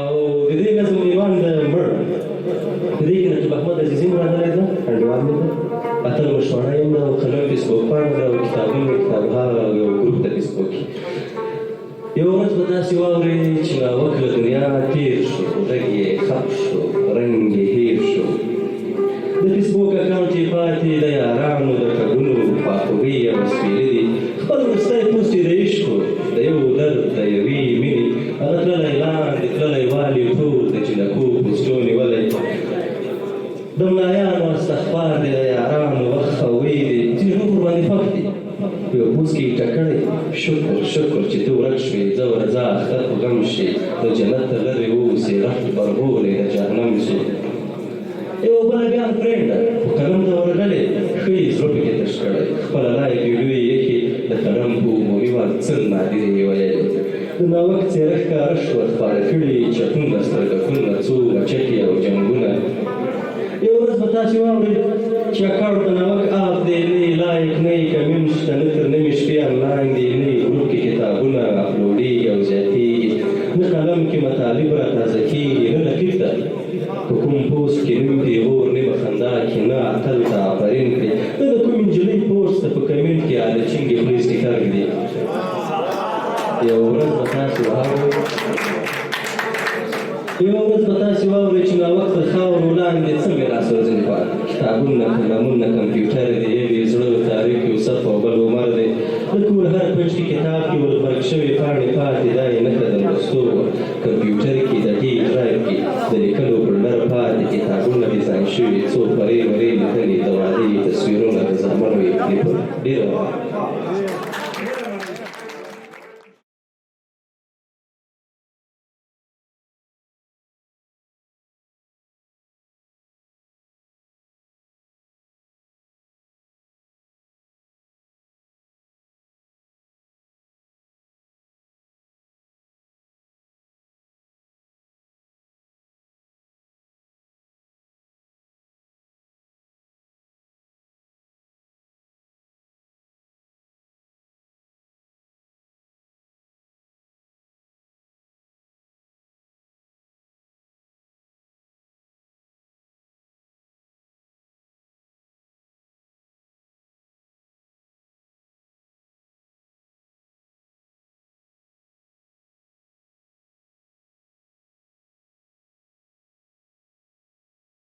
او د دې نظم ایمان د مړ په دې کې نجیب احمد عزیزي مو راغلی ده انډیوال مې ده اتل مشوړه یم ده او قلم فیسبوک پاڼه ده او کتابونه کتابها او یو ګروپ د فیسبوک یو ورځ به داسې واورئ چې ناوک له دنیا تېر شو غږ یې خپ شو رنګ یې هېر شو د فیسبوک اکاونټ یې پاتې د یارانو د ټګونو خواخوږۍ او سپېلې دي خپل وروستی پوسټ یې د عشقو د یو درد د یوې مینې هغه تللی لاندې تللی والي ټول د جنکو پوسټو نیولی د ملایانو استغفار دی د یارانو وخت او ویې دی ځینې نور ورباندې خوښ دي په یو پوسټ کې یې ټکړی شکر شکر چې ته ورک شوې ځه ورځه اختر په غم شي د جنت ته لرې واوسې رخت برغولی د جهنم شي یو بله بیا هم پرېږده خو قلم ته ورغلې ښه یې زړه پکې تش کړی خپله لایق ویډیو یې ایښې د قلم په عمومي وار څه نادرې یې ویلې د ناوک څېره ښکاره شوه خپاره کړي چتونه سترګکونه څو بچکې او جنګونه یو ورځ به تاسې واورئ چې اکاونټ د ناوک آپ دی نه یې لایک نه یې کمنټ شته نه تر نوې شپې انلاین دی نه یې ګروپ کې کتابونه اپلوډېږي او زیاتېږي نه قلم کې مطالب را تازه کېږي نه نقیب ته په کوم پوسټ کې نوم پیغور نه به خندا کې نه اتل ته آفرین کړي نه د کوم نجلۍ پوسټ ته په کمنټ کې الچینګې خولې سټیکر ږدي یو ورځ به تاسې واورئ چې ناوک د خاورو لاندې څه میراث ورځنې پاتې کتابونه قلمونه کمپیوټر دی یوې زړه تاریخ یوسف او بل عمر دی د کور هر پنج کې کتاب کې ورغبرګ شوې پاڼې پاتې دا یې